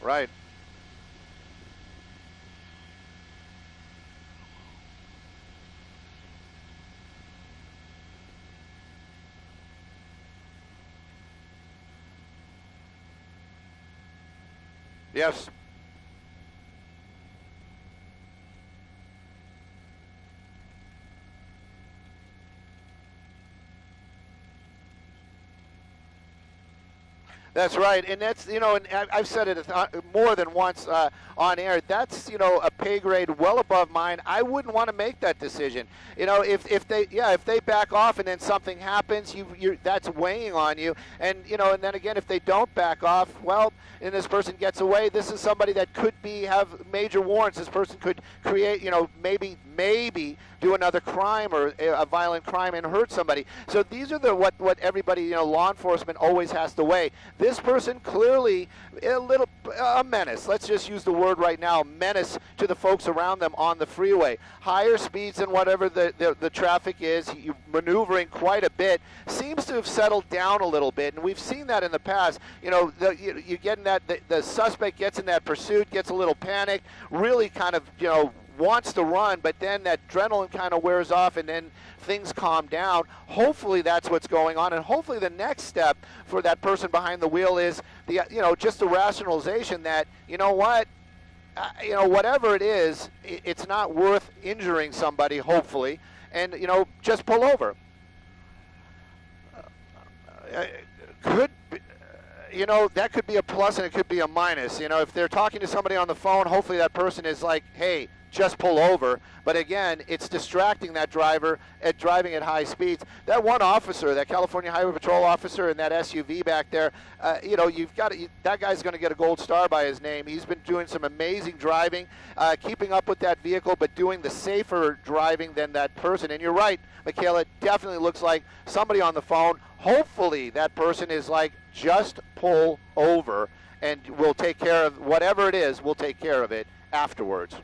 Right. Yes. That's right, and that's, you know, and I've said it more than once on air. That's, you know, a pay grade well above mine. I wouldn't want to make that decision. You know, if they back off and then something happens, that's weighing on you. And you know, and then again, if they don't back off, well, and this person gets away, this is somebody that could have major warrants. This person could create, you know, maybe do another crime or a violent crime and hurt somebody. So these are what everybody, you know, law enforcement always has to weigh. This person clearly a menace. Let's just use the word right now, menace to the folks around them on the freeway. Higher speeds than whatever the traffic is, maneuvering quite a bit, seems to have settled down a little bit, and we've seen that in the past. You know, you get in that, the suspect gets in that pursuit, gets a little panicked, really kind of, you know, wants to run, but then that adrenaline kind of wears off and then things calm down. Hopefully that's what's going on, and hopefully the next step for that person behind the wheel is just the rationalization that, you know what, you know, whatever it is, it's not worth injuring somebody, hopefully, and, you know, just pull over. Could be, you know, that could be a plus and it could be a minus. You know, if they're talking to somebody on the phone, hopefully that person is like, hey, just pull over. But again, it's distracting that driver at driving at high speeds. That one officer, that California Highway Patrol officer in that SUV back there, you know, that guy's going to get a gold star by his name. He's been doing some amazing driving, keeping up with that vehicle, but doing the safer driving than that person. And you're right, Michaela, it definitely looks like somebody on the phone. Hopefully that person is like, just pull over and we'll take care of whatever it is, we'll take care of it afterwards.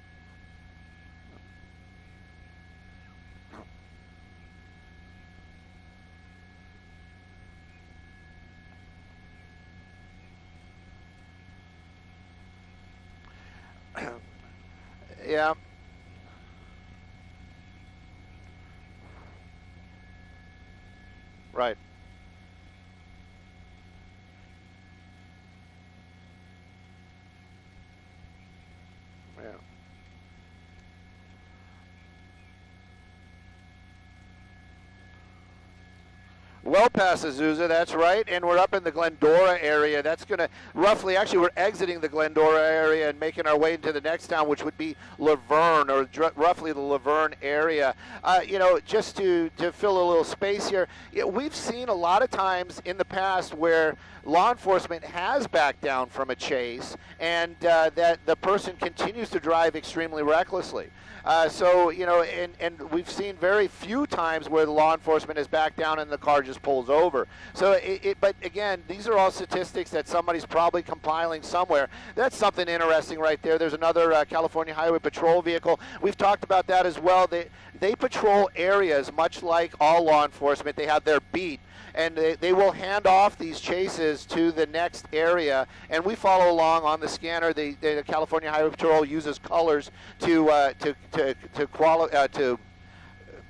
Yeah. Right. Yeah. Well past Azusa, that's right, and we're up in the Glendora area. That's going to roughly, actually we're exiting the Glendora area and making our way into the next town, which would be Laverne, or roughly the Laverne area. You know, just to fill a little space here, we've seen a lot of times in the past where law enforcement has backed down from a chase and that the person continues to drive extremely recklessly. So, you know, and we've seen very few times where the law enforcement has backed down and the car just pulls over. So, but again, these are all statistics that somebody's probably compiling somewhere. That's something interesting right there. There's another California Highway Patrol vehicle. We've talked about that as well. They patrol areas much like all law enforcement. They have their beat, and they will hand off these chases to the next area, and we follow along on the scanner. The California Highway Patrol uses colors to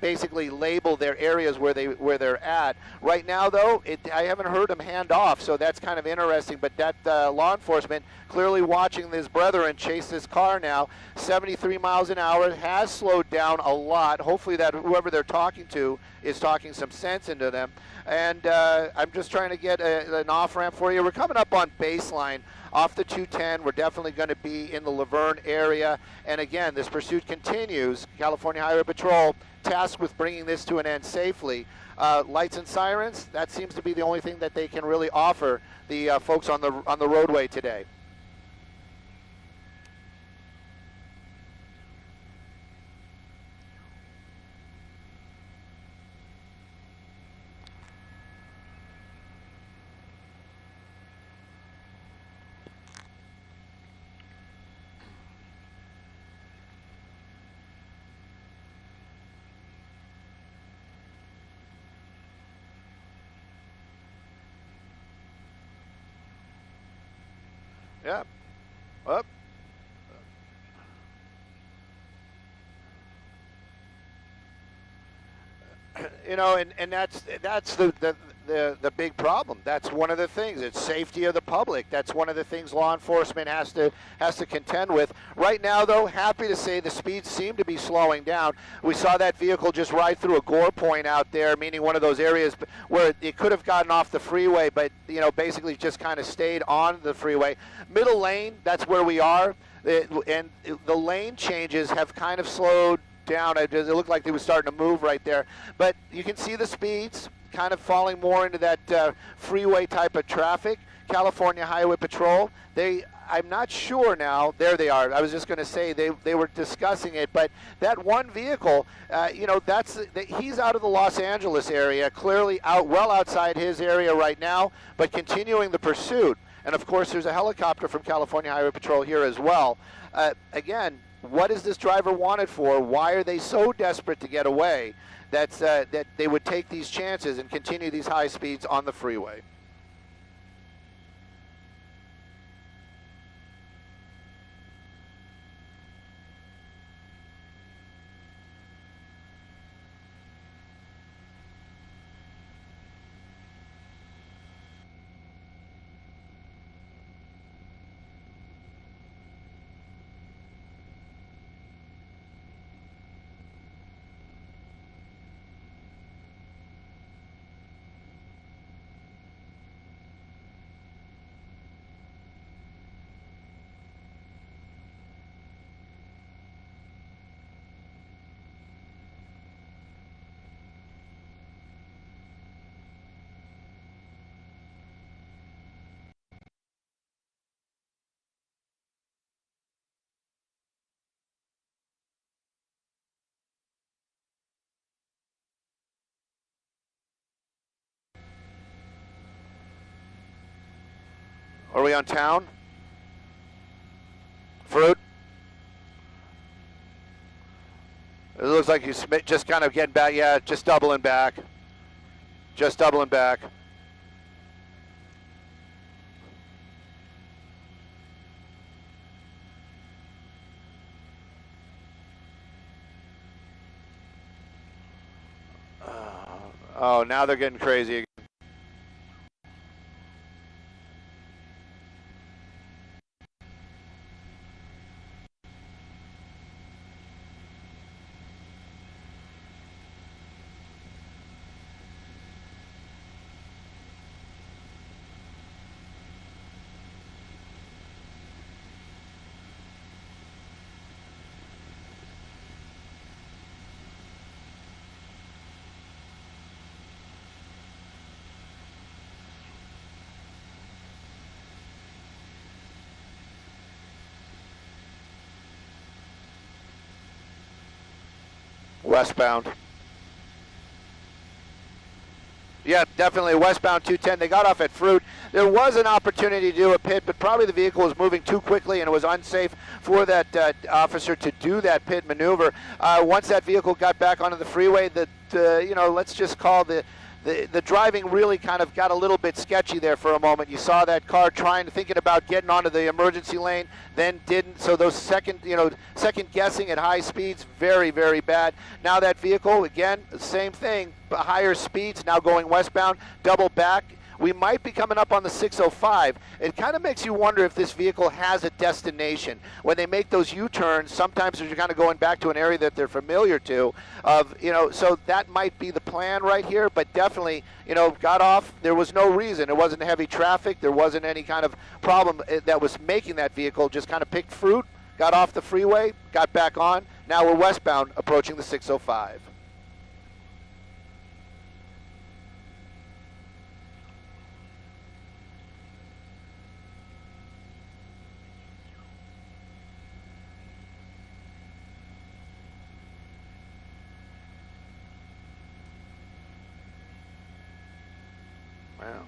basically label their areas where they're at. Right now, though, I haven't heard them hand off, so that's kind of interesting. But that law enforcement clearly watching his brethren chase this car now. 73 miles an hour, has slowed down a lot. Hopefully that whoever they're talking to is talking some sense into them. And I'm just trying to get an off-ramp for you. We're coming up on baseline off the 210. We're definitely going to be in the Laverne area. And again, this pursuit continues. California Highway Patrol tasked with bringing this to an end safely. Lights and sirens, that seems to be the only thing that they can really offer the folks on the roadway today. Yeah. Up. You know, and that's the big problem. That's one of the things. It's safety of the public. That's one of the things law enforcement has to contend with. Right now, though, happy to say the speeds seem to be slowing down. We saw that vehicle just ride through a gore point out there, meaning one of those areas where it could have gotten off the freeway, but you know, basically just kind of stayed on the freeway. Middle lane, that's where we are, and the lane changes have kind of slowed down. It looked like they were starting to move right there, but you can see the speeds kind of falling more into that freeway type of traffic. California Highway Patrol, I'm not sure now. There they are. I was just going to say they were discussing it, but that one vehicle, you know, he's out of the Los Angeles area, clearly well outside his area right now, but continuing the pursuit. And of course, there's a helicopter from California Highway Patrol here as well. Again, what is this driver wanted for? Why are they so desperate to get away that they would take these chances and continue these high speeds on the freeway? Are we on town? Fruit? It looks like he's just kind of getting back. Yeah, just doubling back. Just doubling back. Oh, now they're getting crazy again. Westbound. Yeah, definitely westbound 210. They got off at Fruit. There was an opportunity to do a pit, but probably the vehicle was moving too quickly and it was unsafe for that officer to do that pit maneuver. Once that vehicle got back onto the freeway, you know, let's just call the driving really kind of got a little bit sketchy there for a moment. You saw that car thinking about getting onto the emergency lane, then didn't. So those second guessing at high speeds, very, very bad. Now that vehicle, again, same thing, higher speeds, now going westbound, double back. We might be coming up on the 605. It kind of makes you wonder if this vehicle has a destination. When they make those U-turns, sometimes they're kind of going back to an area that they're familiar to. So that might be the plan right here, but definitely, you know, got off. There was no reason. It wasn't heavy traffic. There wasn't any kind of problem that was making that vehicle. Just kind of picked fruit, got off the freeway, got back on. Now we're westbound, approaching the 605. Wow.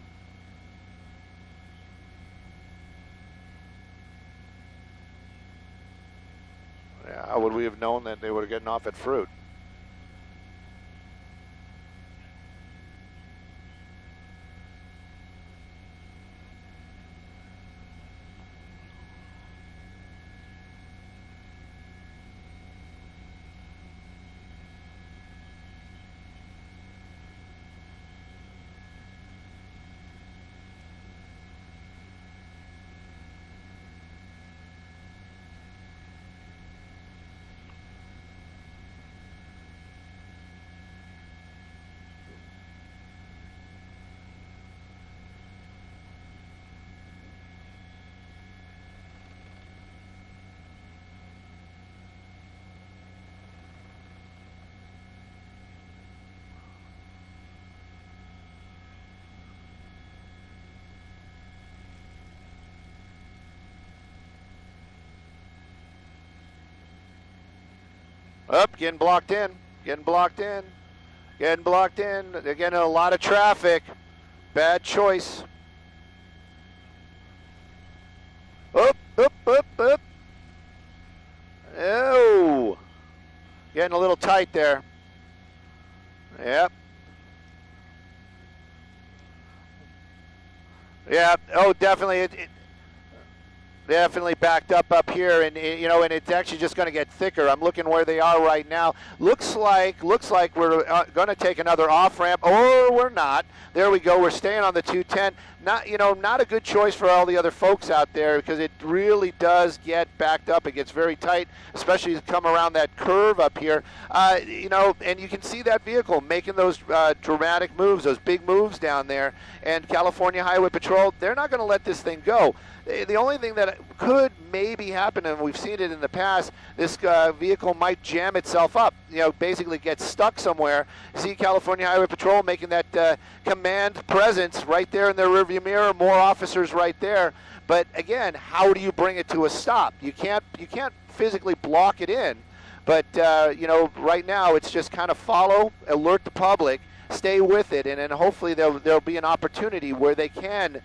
Yeah, how would we have known that they were getting off at Fruit? Up, getting blocked in. Getting blocked in. Getting blocked in. Again, a lot of traffic. Bad choice. Up, up, up, up. Oh. Getting a little tight there. Yep. Yeah, oh, definitely. It definitely backed up here, and you know, and it's actually just going to get thicker. I'm looking where they are right now. Looks like we're going to take another off ramp, or we're not. There we go. We're staying on the 210. Not a good choice for all the other folks out there, because it really does get backed up. It gets very tight, especially as you come around that curve up here. And you can see that vehicle making those dramatic moves, those big moves down there. And California Highway Patrol, they're not going to let this thing go. The only thing that could maybe happen, and we've seen it in the past, this vehicle might jam itself up, basically get stuck somewhere. See California Highway Patrol making that command presence right there in their rearview mirror, more officers right there. But again, how do you bring it to a stop? You can't physically block it in. But, right now it's just kind of follow, alert the public, stay with it, and then hopefully there'll be an opportunity where they can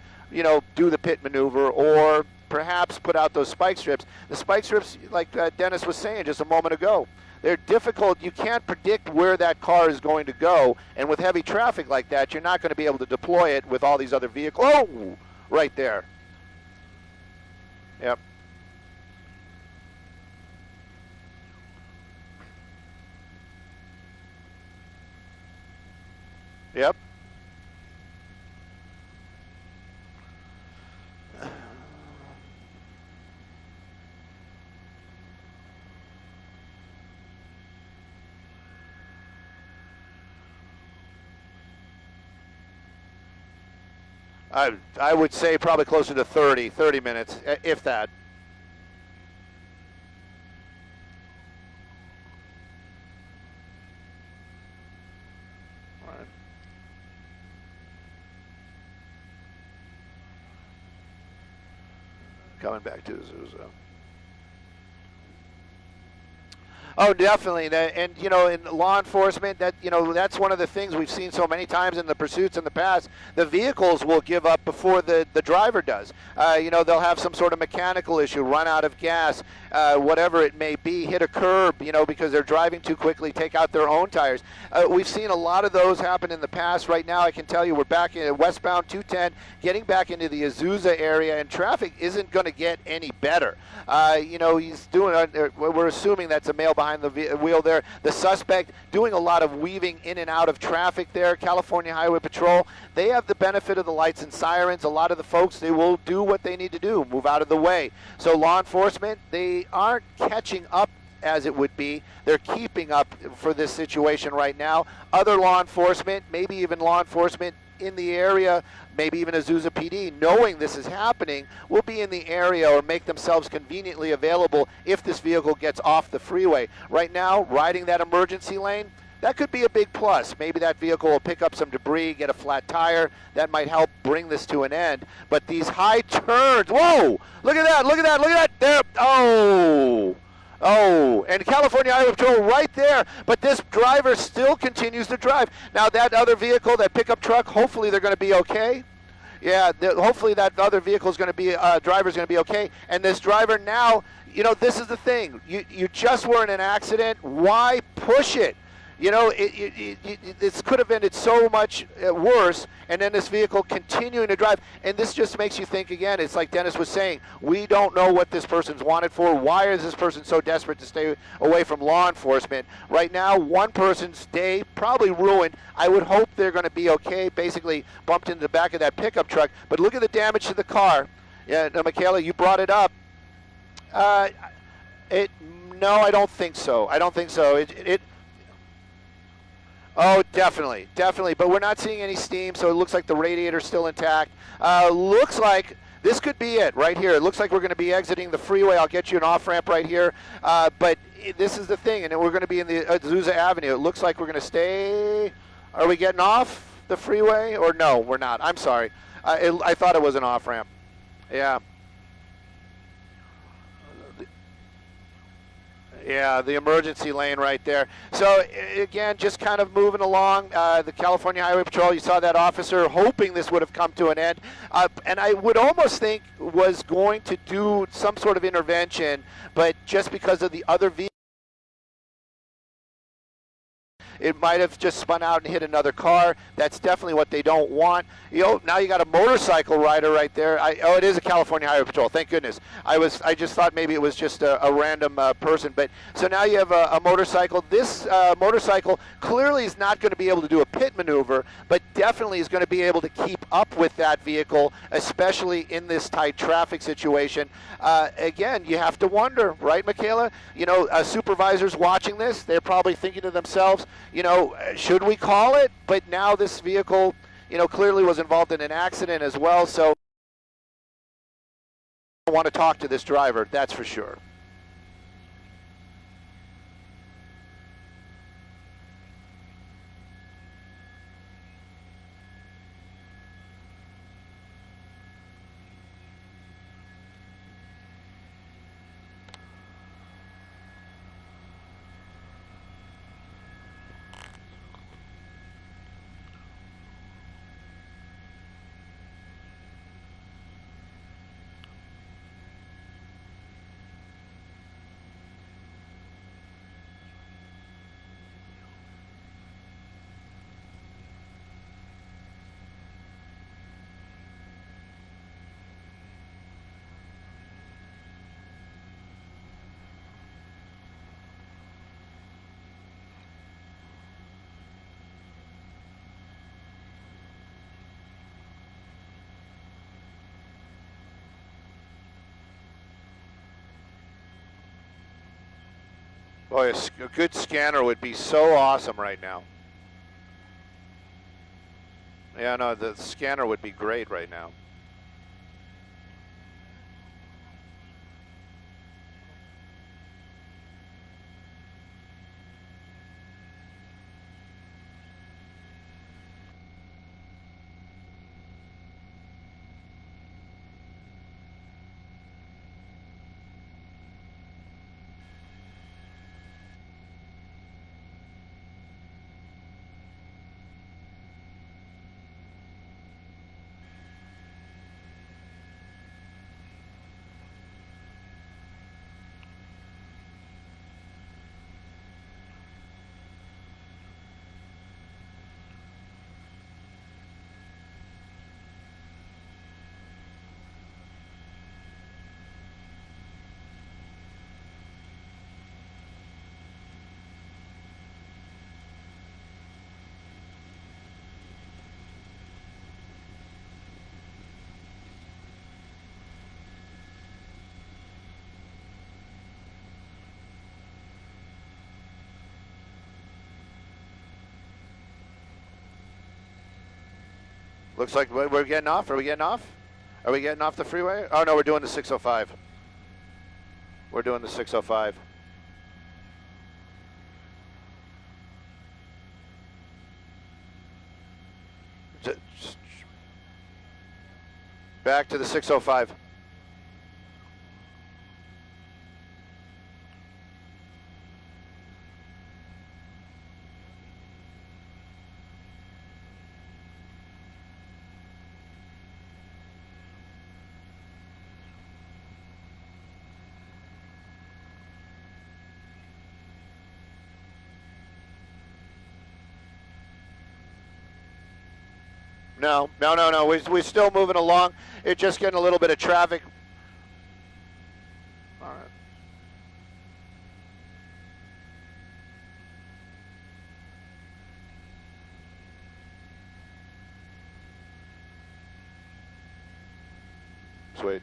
do the pit maneuver, or perhaps put out those spike strips. The spike strips, like Dennis was saying just a moment ago, they're difficult. You can't predict where that car is going to go, and with heavy traffic like that, you're not going to be able to deploy it with all these other vehicles. Oh, right there. Yep. Yep. I would say probably closer to 30 minutes, if that. All right. Coming back to Azusa. Oh, definitely. And, in law enforcement, that's one of the things we've seen so many times in the pursuits in the past. The vehicles will give up before the driver does. They'll have some sort of mechanical issue, run out of gas, whatever it may be, hit a curb, because they're driving too quickly, take out their own tires. We've seen a lot of those happen in the past. Right now, I can tell you we're back in westbound 210, getting back into the Azusa area, and traffic isn't going to get any better. He's doing, we're assuming that's a male behind the wheel there. The suspect doing a lot of weaving in and out of traffic there. California Highway Patrol, they have the benefit of the lights and sirens. A lot of the folks, they will do what they need to do, move out of the way. So law enforcement, they aren't catching up as it would be. They're keeping up for this situation right now. Other law enforcement, maybe even law enforcement in the area, maybe even Azusa PD, knowing this is happening, will be in the area or make themselves conveniently available if this vehicle gets off the freeway. Right now, riding that emergency lane, that could be a big plus. Maybe that vehicle will pick up some debris, get a flat tire. That might help bring this to an end. But these high turns, whoa, look at that, look at that, look at that, there, oh, and California Highway Patrol right there, but this driver still continues to drive. Now that other vehicle, that pickup truck, hopefully they're going to be okay. Yeah, hopefully that other vehicle is going to be, driver's going to be okay. And this driver now, this is the thing. You just were in an accident. Why push it? This could have ended so much worse, and then this vehicle continuing to drive. And this just makes you think again, it's like Dennis was saying, we don't know what this person's wanted for. Why is this person so desperate to stay away from law enforcement? Right now, one person's day probably ruined. I would hope they're going to be okay, basically bumped into the back of that pickup truck. But look at the damage to the car. Yeah, no, Michaela, you brought it up. No, I don't think so. I don't think so. Oh, definitely, definitely. But we're not seeing any steam, so it looks like the radiator's still intact. Looks like this could be it right here. It looks like we're going to be exiting the freeway. I'll get you an off-ramp right here. But this is the thing, and we're going to be in the Azusa Avenue. It looks like we're going to stay. Are we getting off the freeway? Or no, we're not. I'm sorry. I thought it was an off-ramp. Yeah. Yeah, the emergency lane right there. So again, just kind of moving along. The California Highway Patrol, you saw that officer hoping this would have come to an end. And I would almost think was going to do some sort of intervention, but just because of the other vehicle, it might have just spun out and hit another car. That's definitely what they don't want. You know, now you got a motorcycle rider right there. Oh, it is a California Highway Patrol. Thank goodness. I just thought maybe it was just a random person. But so now you have a motorcycle. This motorcycle clearly is not going to be able to do a pit maneuver, but definitely is going to be able to keep up with that vehicle, especially in this tight traffic situation. Again, you have to wonder, right, Michaela? You know, supervisors watching this, they're probably thinking to themselves, you know, should we call it? But now this vehicle, you know, clearly was involved in an accident as well, so I want to talk to this driver, that's for sure. Boy, a good scanner would be so awesome right now. Yeah, no, the scanner would be great right now. Looks like we're getting off. Are we getting off? Are we getting off the freeway? Oh, no, we're doing the 605. We're doing the 605. Back to the 605. No. We're still moving along. It's just getting a little bit of traffic. All right. Sweet.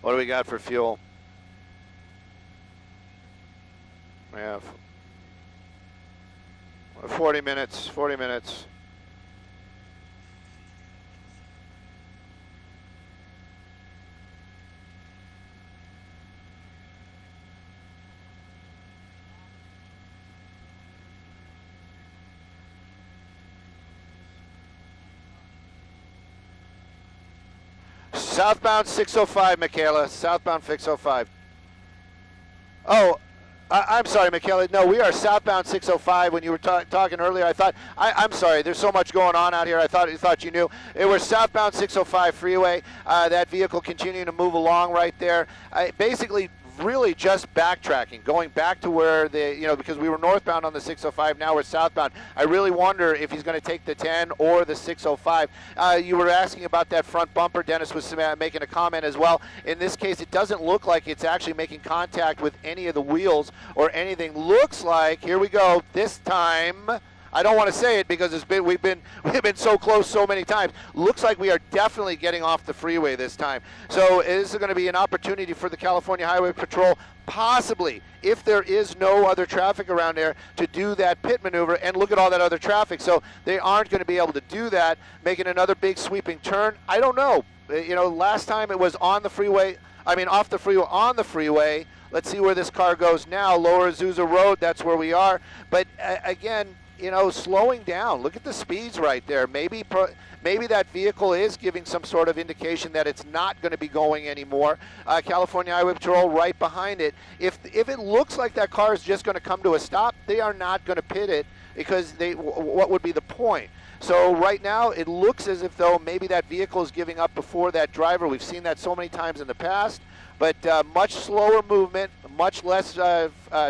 What do we got for fuel? We have 40 minutes, 40 minutes. Southbound 605, Michaela. Southbound 605. Oh, I'm sorry, Michaela. No, we are southbound 605. When you were talking earlier, I thought, I'm sorry, there's so much going on out here. I thought you knew. It was southbound 605 freeway. That vehicle continuing to move along right there. Basically, really just backtracking, going back to where because we were northbound on the 605, now we're southbound. I really wonder if he's going to take the 10 or the 605. You were asking about that front bumper. Dennis was making a comment as well. In this case, it doesn't look like it's actually making contact with any of the wheels or anything. Looks like, here we go, this time, I don't want to say it because we've been so close so many times. Looks like we are definitely getting off the freeway this time. So this is going to be an opportunity for the California Highway Patrol, possibly, if there is no other traffic around there, to do that pit maneuver and look at all that other traffic. So they aren't going to be able to do that, making another big sweeping turn. I don't know. Last time it was on the freeway. I mean, off the freeway, on the freeway. Let's see where this car goes now. Lower Azusa Road, that's where we are. But again, slowing down. Look at the speeds right there. Maybe that vehicle is giving some sort of indication that it's not going to be going anymore. California Highway Patrol right behind it. If it looks like that car is just going to come to a stop, they are not going to pit it because what would be the point? So right now it looks as if though maybe that vehicle is giving up before that driver. We've seen that so many times in the past, but much slower movement, much less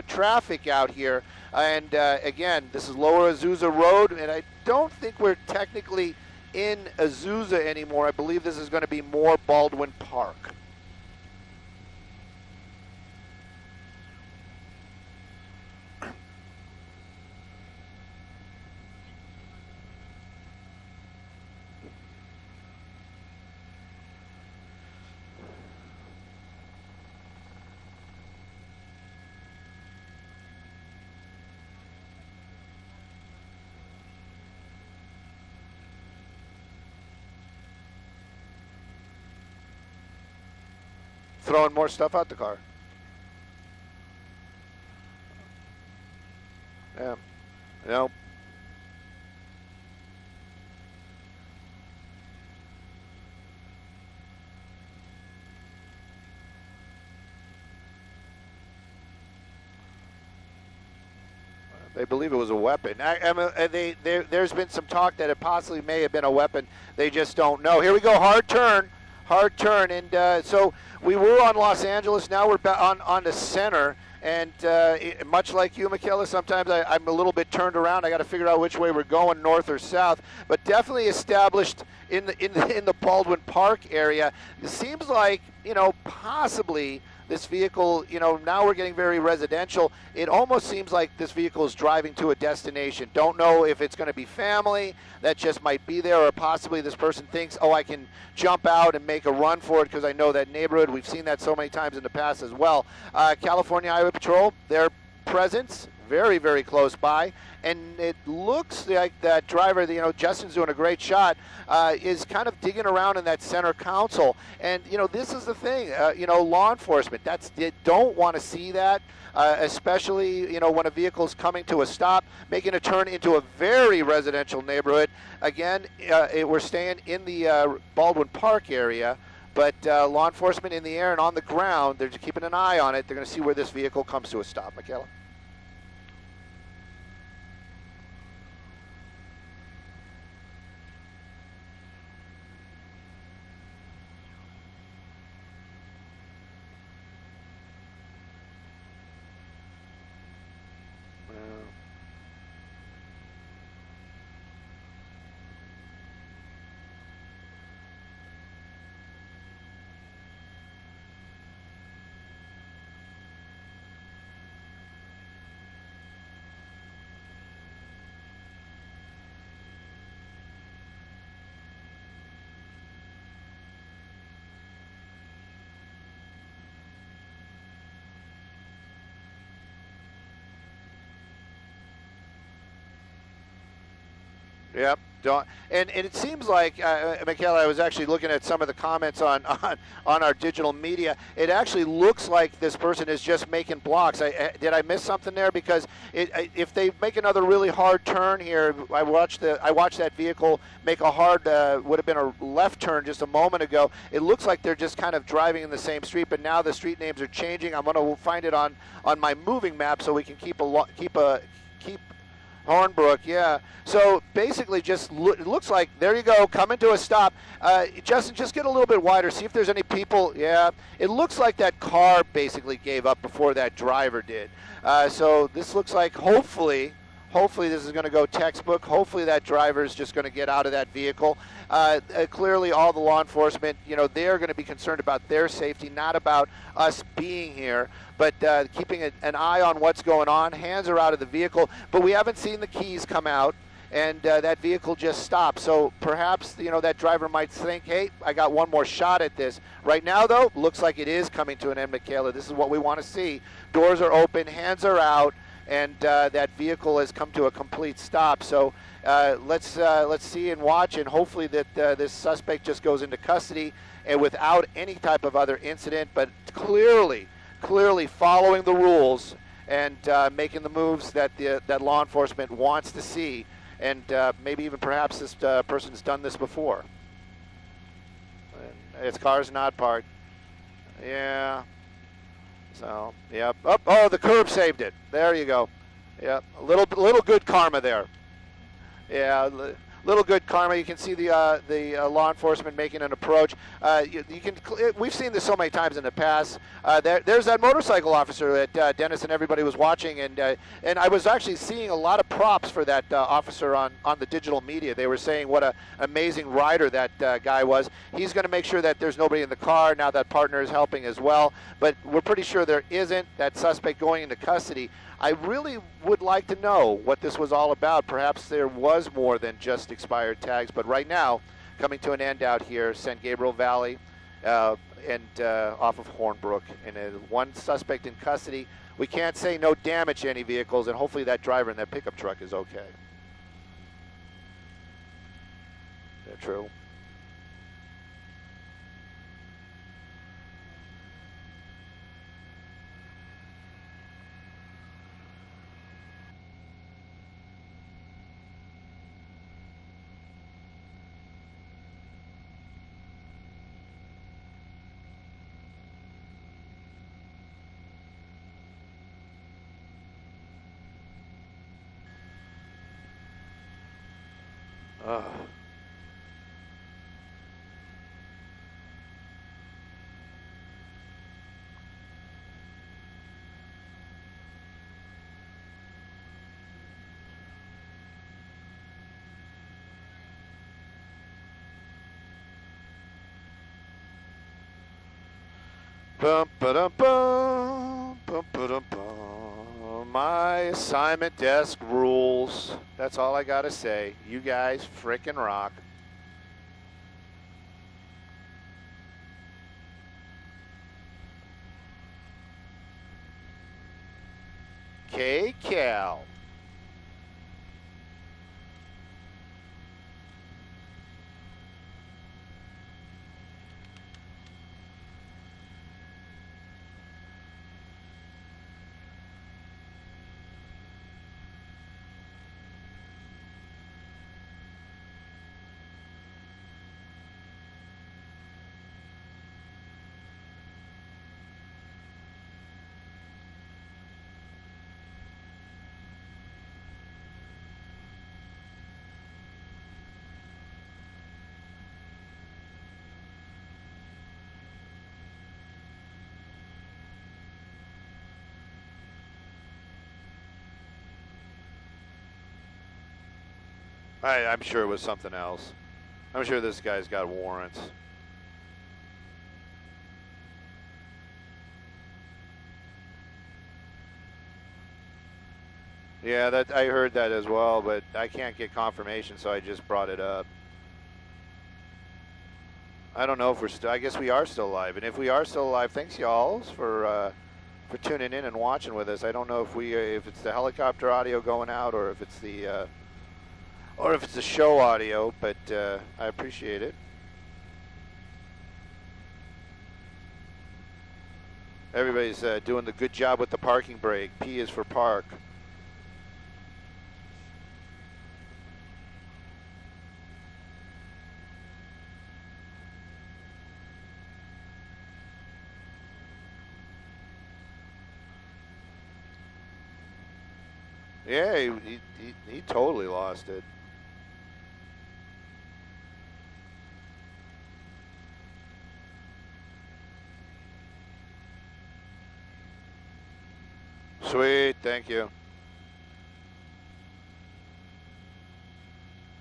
traffic out here. And again, this is Lower Azusa Road, and I don't think we're technically in Azusa anymore. I believe this is going to be more Baldwin Park. Throwing more stuff out the car. Yeah. No. They believe it was a weapon. There's been some talk that it possibly may have been a weapon. They just don't know. Here we go, hard turn. And so we were on Los Angeles. Now we're on the center. And much like you, Michaela, sometimes I'm a little bit turned around. I got to figure out which way we're going, north or south. But definitely established in the Baldwin Park area. It seems like possibly this vehicle, now we're getting very residential. It almost seems like this vehicle is driving to a destination. Don't know if it's going to be family that just might be there, or possibly this person thinks, oh, I can jump out and make a run for it because I know that neighborhood. We've seen that so many times in the past as well. California Highway Patrol, their presence very, very close by. And it looks like that driver, Justin's doing a great shot, is kind of digging around in that center console. And, this is the thing, law enforcement, they don't want to see that, especially, when a vehicle's coming to a stop, making a turn into a very residential neighborhood. Again, we're staying in the Baldwin Park area. But law enforcement in the air and on the ground, they're just keeping an eye on it. They're going to see where this vehicle comes to a stop. Michaela? Yep. Don't, and it seems like, Michaela, I was actually looking at some of the comments on our digital media. It actually looks like this person is just making blocks. Did I miss something there? Because if they make another really hard turn here, I watched that vehicle make a hard, would have been a left turn just a moment ago. It looks like they're just kind of driving in the same street, but now the street names are changing. I'm going to find it on my moving map so we can keep Hornbrook, yeah. So basically just it looks like, there you go, coming to a stop. Justin, just get a little bit wider, see if there's any people. Yeah, it looks like that car basically gave up before that driver did. So this looks like, hopefully this is going to go textbook. Hopefully that driver is just going to get out of that vehicle. Clearly all the law enforcement, they're going to be concerned about their safety, not about us being here, but keeping an eye on what's going on. Hands are out of the vehicle, but we haven't seen the keys come out, and that vehicle just stopped. So perhaps, that driver might think, hey, I got one more shot at this. Right now, though, looks like it is coming to an end, Michaela. This is what we want to see. Doors are open, hands are out, and that vehicle has come to a complete stop. So let's see and watch, and hopefully that this suspect just goes into custody and without any type of other incident, but clearly following the rules and making the moves that that law enforcement wants to see, and maybe even perhaps this person's done this before. And his car's not parked. Yeah. So, yep. Oh, the curb saved it. There you go. Yep. A little good karma there. Yeah. Little good karma. You can see the law enforcement making an approach. We've seen this so many times in the past. There's that motorcycle officer that Dennis and everybody was watching, and I was actually seeing a lot of props for that officer on the digital media. They were saying what an amazing rider that guy was. He's going to make sure that there's nobody in the car. Now that partner is helping as well, but we're pretty sure there isn't. That suspect going into custody. I really would like to know what this was all about. Perhaps there was more than just expired tags, but right now, coming to an end out here, San Gabriel Valley and off of Hornbrook, and one suspect in custody. We can't say no damage to any vehicles, and hopefully that driver in that pickup truck is okay. Yeah, true. Bum, ba-dum, bum, bum, ba-dum, bum. My assignment desk rules. That's all I gotta say. You guys frickin' rock. K-Cal. I'm sure it was something else. I'm sure this guy's got warrants. Yeah, that I heard that as well, but I can't get confirmation, so I just brought it up. I don't know if we're still, I guess we are still live, and if we are still live, thanks y'all for tuning in and watching with us. I don't know if it's the helicopter audio going out or if it's the or if it's a show audio, but I appreciate it. Everybody's doing the good job with the parking brake. P is for park. Yeah, he totally lost it. Sweet, thank you.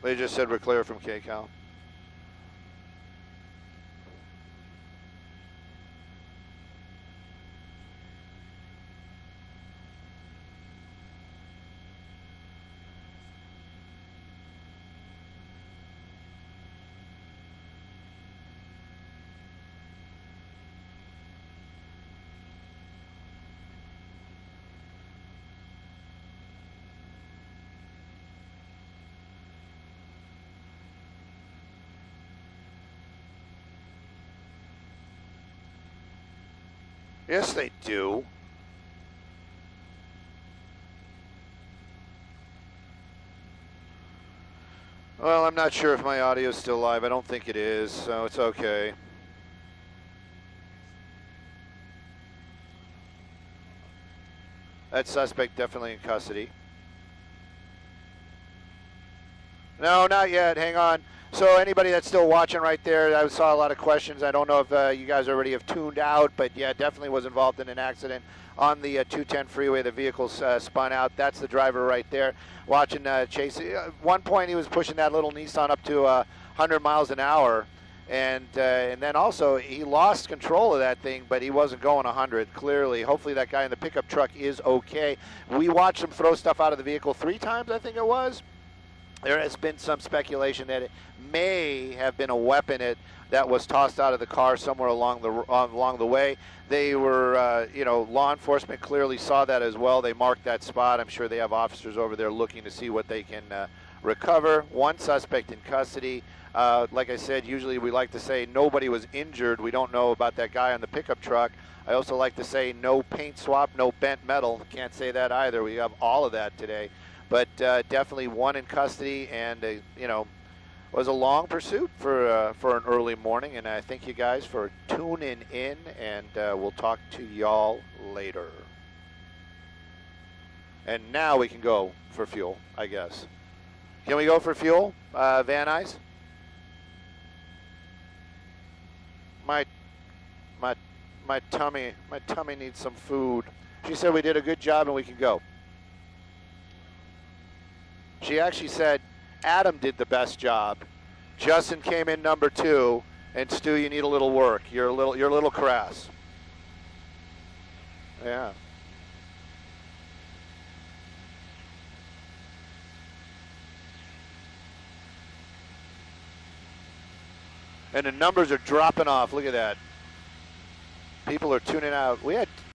They just said we're clear from KCal. Yes, they do. Well, I'm not sure if my audio is still live. I don't think it is, so it's okay. That suspect definitely in custody. No, not yet. Hang on. So anybody that's still watching right there, I saw a lot of questions. I don't know if you guys already have tuned out, but yeah, definitely was involved in an accident on the 210 freeway. The vehicle's spun out. That's the driver right there watching Chase. At one point, he was pushing that little Nissan up to 100 miles an hour. And then also, he lost control of that thing, but he wasn't going 100, clearly. Hopefully that guy in the pickup truck is okay. We watched him throw stuff out of the vehicle 3 times, I think it was. There has been some speculation that it may have been a weapon that was tossed out of the car somewhere along the way. They were, law enforcement clearly saw that as well. They marked that spot. I'm sure they have officers over there looking to see what they can recover. 1 suspect in custody. Like I said, usually we like to say nobody was injured. We don't know about that guy on the pickup truck. I also like to say no paint swap, no bent metal. Can't say that either. We have all of that today. But definitely 1 in custody, and was a long pursuit for an early morning. And I thank you guys for tuning in, and we'we'll talk to y'all later. And now we can go for fuel, I guess. Can we go for fuel, Van Nuys? My tummy needs some food. She said we did a good job and we can go. She actually said Adam did the best job. Justin came in number 2, and Stu, you need a little work. You're a little crass. Yeah. And the numbers are dropping off. Look at that. People are tuning out. We had